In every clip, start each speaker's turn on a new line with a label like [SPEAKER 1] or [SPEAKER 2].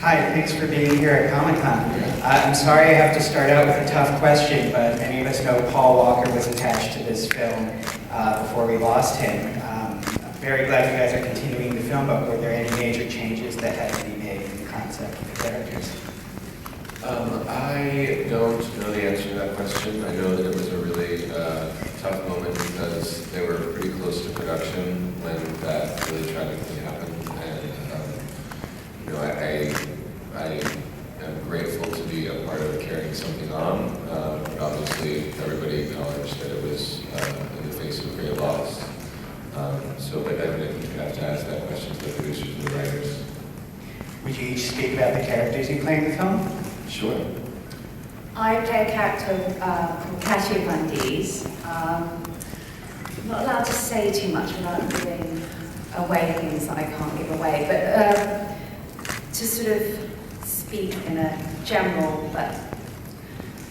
[SPEAKER 1] Hi, thanks for being here at Comic-Con. I'm sorry I have to start out with a tough question, but many of us know Paul Walker was attached to this film before we lost him. I'm very glad you guys are continuing the film, but were there any major changes that had to be made in the concept of the characters?
[SPEAKER 2] I don't know the answer to that question. I know that it was a really tough moment because they were pretty close to production when that really tragically happened. And I am grateful to be a part of carrying something on. But obviously, everybody acknowledged that it was in the face of great loss. But I think you have to ask that question to the producers and the writers.
[SPEAKER 1] Would you each speak about the characters you play in the film?
[SPEAKER 2] Sure.
[SPEAKER 3] I play a character called Cassia Bundy's. I'm not allowed to say too much without giving away things that I can't give away, but to sort of speak in a general but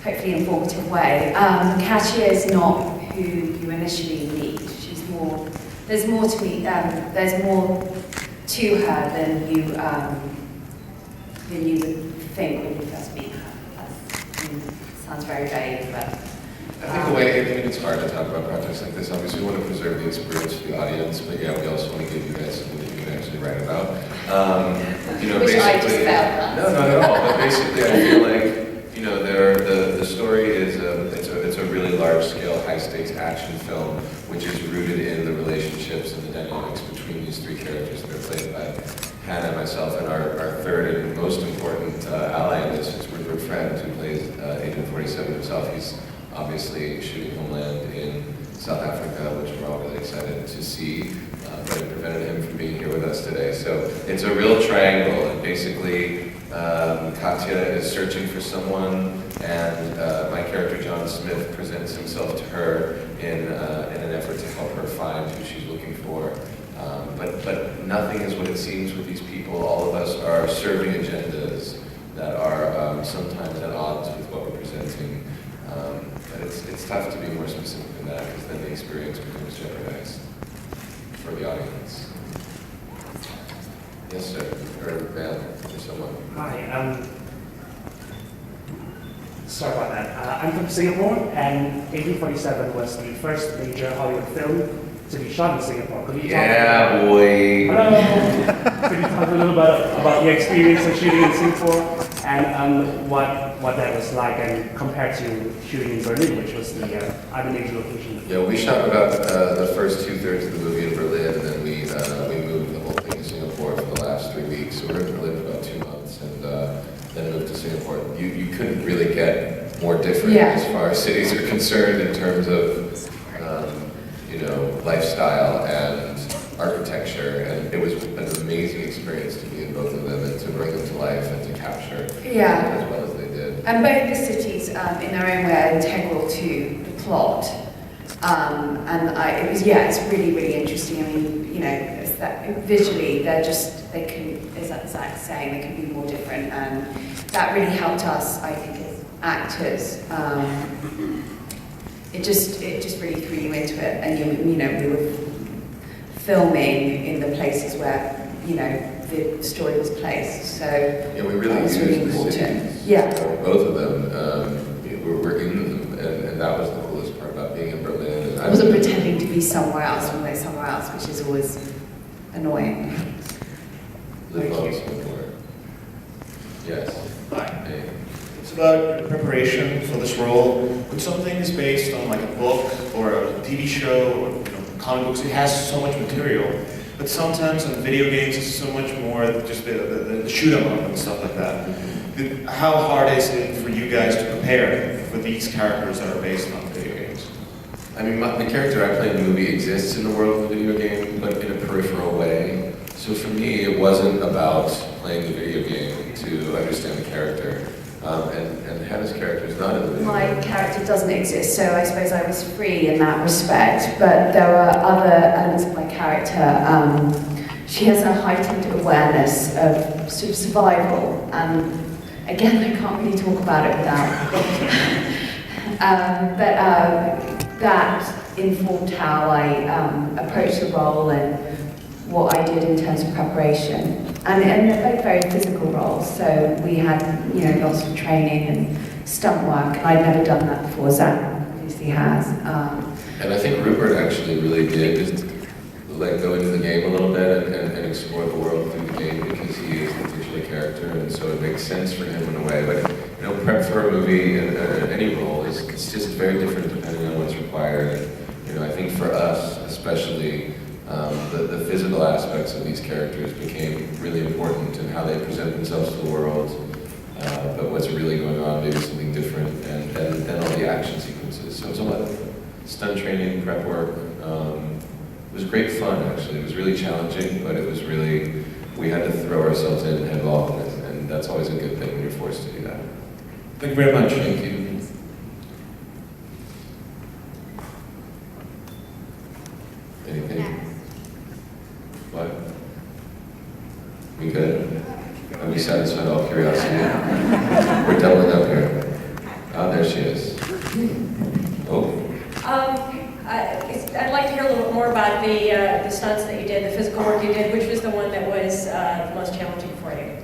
[SPEAKER 3] hopefully informative way, Cassia is not who you initially meet. She's more. There's more to meet. There's more to her than you would think when you first meet her. Sounds very vague, but.
[SPEAKER 2] I think the way, it's hard to talk about projects like this. Obviously, we want to preserve the experience for the audience, but yeah, we also want to give you guys something that you can actually write about.
[SPEAKER 3] Which I just felt that.
[SPEAKER 2] No, not at all. But basically, I feel like the story is it's a really large-scale, high-stakes action film, which is rooted in the relationships and the dynamics between these three characters that are played by Hannah, myself, and our third and most important ally in this is Rupert Friend, who plays Agent 47 himself. He's obviously shooting Homeland in South Africa, which we're all really excited to see, but it prevented him from being here with us today. So it's a real triangle, and basically Katya is searching for someone, and my character John Smith presents himself to her in an effort to help her find who she's looking for. But nothing is what it seems with these people. All of us are serving agendas that are sometimes at odds with what we're presenting. But it's tough to be more specific than that, because then the experience becomes jeopardized for the audience. Yes, sir. Or Van, or someone.
[SPEAKER 4] Hi, sorry about that. I'm from Singapore, and 1847 was the first major Hollywood film to be shot in Singapore. Could you
[SPEAKER 2] Yeah, boy.
[SPEAKER 4] Hello. Could you talk a little bit about your experience of shooting in Singapore and what that was like, and compared to shooting in Berlin, which was the other major location?
[SPEAKER 2] Yeah, we shot about the first 2/3 of the movie in Berlin, and then we moved the whole thing to Singapore for the last 3 weeks. So we were in Berlin for about 2 months, and then moved to Singapore. You couldn't really get more different as far as cities are concerned in terms of lifestyle and architecture, and it was an amazing experience to be in both of them and to bring them to life and to capture as well as they did.
[SPEAKER 3] And both the cities, in their own way, are integral to the plot. It's really, really interesting. I mean, it's that visually, they can, as Zach's saying, they can be more different, and that really helped us, I think, as actors. It just really threw you into it, and we were filming in the places where the story was placed. So
[SPEAKER 2] yeah, we really used
[SPEAKER 3] really
[SPEAKER 2] the
[SPEAKER 3] important.
[SPEAKER 2] cities.
[SPEAKER 3] Yeah,
[SPEAKER 2] both of them. We're in them, and that was the coolest part about being in Berlin. And
[SPEAKER 3] I wasn't pretending to be somewhere else when they're somewhere else, which is always annoying.
[SPEAKER 2] Live on Singapore. Yes.
[SPEAKER 5] Hi.
[SPEAKER 2] Hey.
[SPEAKER 5] It's about preparation for this role. When something is based on like a book or a TV show or comic books, it has so much material. But sometimes on video games, it's so much more just the shoot 'em up and stuff like that. How hard is it for you guys to prepare for these characters that are based on video games?
[SPEAKER 2] I mean, the character I play in the movie exists in the world of the video game, but in a peripheral way. So for me, it wasn't about playing the video game to understand the character. And Hannah's character is not in the video
[SPEAKER 3] My
[SPEAKER 2] game.
[SPEAKER 3] character doesn't exist, so I suppose I was free in that respect, but there were other elements of my character. She has a heightened awareness of sort of survival, and again, I can't really talk about it without. That informed how I approached the role and what I did in terms of preparation. And they're both very physical roles, so So we had, lots of training and stunt work. I'd never done that before. Zach obviously has.
[SPEAKER 2] And I think Rupert actually really did like go into the game a little bit and explore the world through the game because he is the titular character, and so it makes sense for him in a way. But prep for a movie and any role it's just very different depending on what's required. I think for us especially, the physical aspects of these characters became really important in how they present themselves to the world. But what's really going on, maybe something different, and then all the action sequences. So it was a lot of stunt training, prep work. It was great fun, actually. It was really challenging, but it was really, we had to throw ourselves in headlong, and that's always a good thing when you're forced to do that.
[SPEAKER 5] Thank you very much.
[SPEAKER 2] Thank you. Anything? What? We good? Are we satisfied all curiosity? We're doubling up here. Oh, there she is. Oh.
[SPEAKER 6] I'd like to hear a little bit more about the stunts that you did, the physical work you did. Which was the one that was the most challenging for you?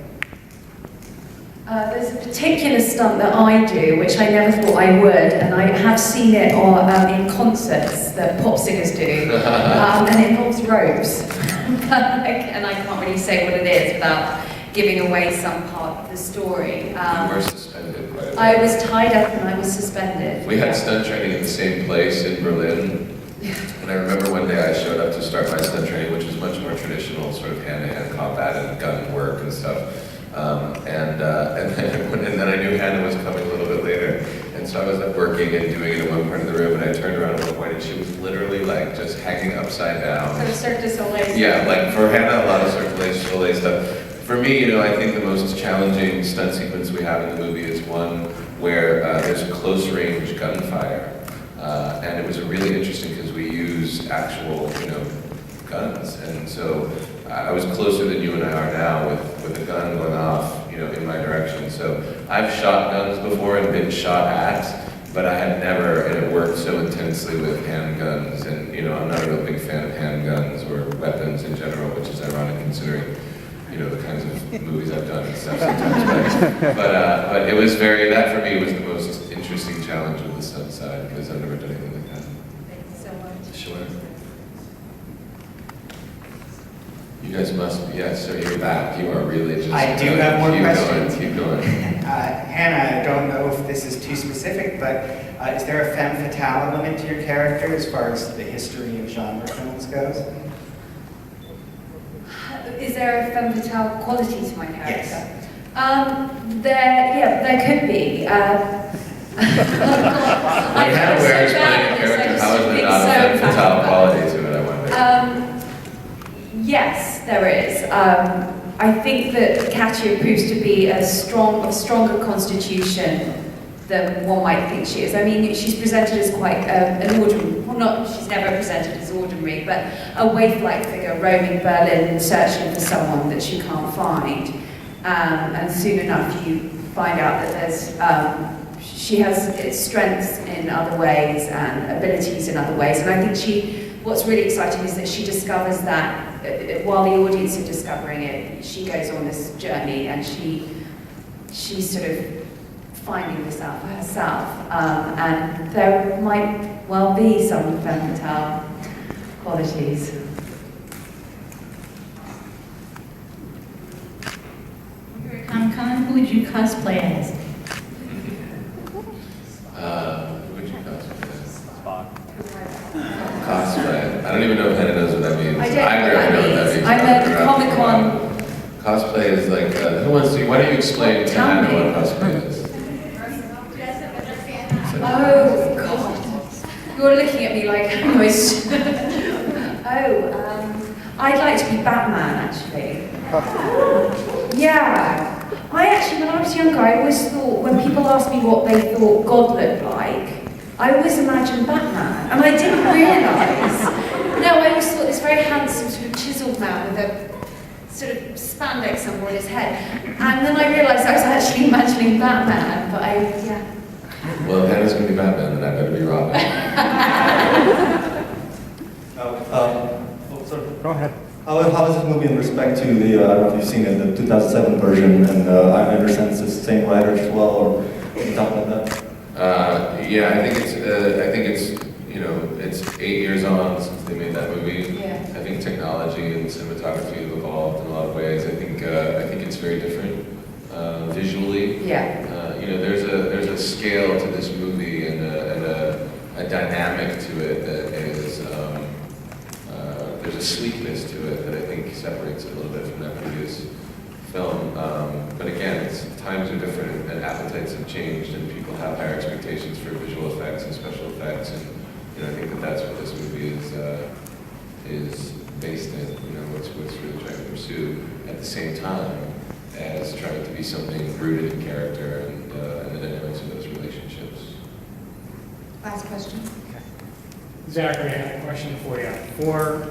[SPEAKER 3] There's a particular stunt that I do, which I never thought I would, and I have seen it in concerts that pop singers do, and it involves ropes. And I can't really say what it is without giving away some part of the story.
[SPEAKER 2] You were suspended quite a bit.
[SPEAKER 3] I was tied up and I was suspended.
[SPEAKER 2] We had stunt training at the same place in Berlin. And I remember one day I showed up to start my stunt training, which was much more traditional, sort of hand-to-hand combat and gun work and stuff. And then I knew Hannah was coming a little bit later. And so I was like working and doing it in one part of the room, and I turned around at one point and she was literally like just hanging upside down.
[SPEAKER 6] Sort of Cirque du Soleil.
[SPEAKER 2] Yeah, like for Hannah, a lot of Cirque du Soleil stuff. For me, I think the most challenging stunt sequence we have in the movie is one where there's a close-range gunfire. And it was really interesting because we use actual, guns. And so I was closer than you and I are now with a gun going off, in my direction. So I've shot guns before and been shot at, but I had never, and it worked so intensely with handguns. And, I'm not a real big fan of handguns or weapons in general, which is ironic considering the kinds of movies I've done and stuff sometimes. But it was that for me was the most interesting challenge with the stunt side, because I've never done anything like that.
[SPEAKER 6] Thank you so much.
[SPEAKER 2] Sure. You guys must be, yes, so you're back. You are really just...
[SPEAKER 1] I do have more questions.
[SPEAKER 2] Keep going.
[SPEAKER 1] Hannah, I don't know if this is too specific, but is there a femme fatale element to your character as far as the history of genre films goes?
[SPEAKER 3] Is there a femme fatale quality to my character?
[SPEAKER 1] Yes.
[SPEAKER 3] There could be.
[SPEAKER 2] When Hannah wears playing a character, how is there not a femme fatale quality to it, I wonder?
[SPEAKER 3] Yes, there is. I think that Katya proves to be a stronger constitution than one might think she is. I mean, she's presented as quite an ordinary, she's never presented as ordinary, but a waif-like figure roaming Berlin searching for someone that she can't find. And soon enough you find out that she has strengths in other ways and abilities in other ways. And I think what's really exciting is that she discovers that while the audience are discovering it, she goes on this journey and she's sort of finding this out for herself. And there might well be some femme fatale qualities.
[SPEAKER 7] Comic-Con, who would you cosplay as?
[SPEAKER 2] Who would you cosplay as? Cosplay. I don't even know if Hannah knows what that means.
[SPEAKER 3] I don't
[SPEAKER 2] barely know what that means.
[SPEAKER 3] I'm a Comic-Con.
[SPEAKER 2] Cosplay is like, who wants to, why don't you explain to
[SPEAKER 3] Tell
[SPEAKER 2] Hannah
[SPEAKER 3] me.
[SPEAKER 2] what cosplay is?
[SPEAKER 3] Oh, God. You're looking at me like I'm almost... I'd like to be Batman, actually. Yeah. When I was younger, I always thought, when people asked me what they thought God looked like, I always imagined Batman. And I didn't realise. No, I always thought this very handsome, sort of chiseled man with a sort of spandex symbol on his head. And then I realised I was actually imagining Batman, but yeah.
[SPEAKER 2] Well, if Hannah's going to be Batman, then I better be Robin.
[SPEAKER 8] Sorry.
[SPEAKER 4] Go ahead.
[SPEAKER 8] How is this movie in respect to the, I don't know if you've seen it, the 2007 version, and I understand it's the same writer as well, or can you talk about that?
[SPEAKER 2] Yeah, I think it's, you know, it's 8 years on since they made that movie.
[SPEAKER 3] Yeah.
[SPEAKER 2] I think technology and cinematography have evolved in a lot of ways. I think it's very different visually.
[SPEAKER 3] Yeah.
[SPEAKER 2] You know, there's a scale to this movie and a dynamic to it that is, there's a sleekness to it that I think separates it a little bit from that previous film. But again, times are different and appetites have changed and people have higher expectations for visual effects and special effects. And you know, I think that's what this movie is based in. You know, what's really trying to pursue at the same time as trying to be something rooted in character and the dynamics of those relationships.
[SPEAKER 3] Last question.
[SPEAKER 9] Zachary, I have a question for you. For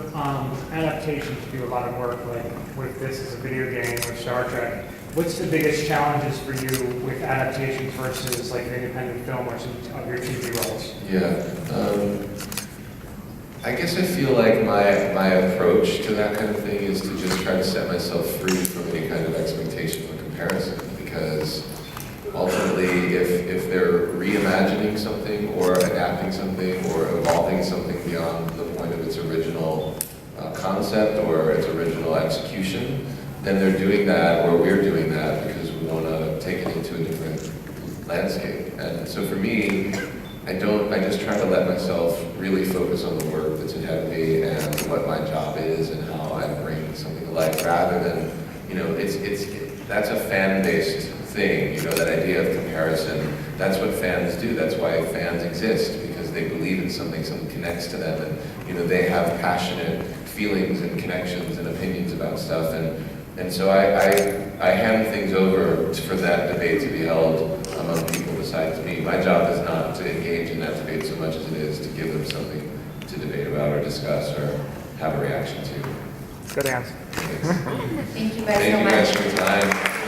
[SPEAKER 9] adaptations, you do a lot of work, like with this as a video game or Star Trek. What's the biggest challenges for you with adaptations versus like an independent film or some of your TV roles?
[SPEAKER 2] Yeah, I guess I feel like my approach to that kind of thing is to just try to set myself free from any kind of expectation or comparison, because ultimately, if they're reimagining something or adapting something or evolving something beyond the point of its original concept or its original execution, then they're doing that, or we're doing that, because we want to take it into a different landscape. And so for me, I just try to let myself really focus on the work that's ahead of me and what my job is and how I bring something to life, rather than, you know, that's a fan-based thing, you know, that idea of comparison. That's what fans do. That's why fans exist, because they believe in something connects to them, and you know, they have passionate feelings and connections and opinions about stuff, and so I hand things over for that debate to be held among people besides me. My job is not to engage in that debate so much as it is to give them something to debate about or discuss or have a reaction to.
[SPEAKER 4] Good answer.
[SPEAKER 2] Thanks.
[SPEAKER 3] Thank you guys
[SPEAKER 2] Thank
[SPEAKER 3] so
[SPEAKER 2] you
[SPEAKER 3] much.
[SPEAKER 2] guys for your time.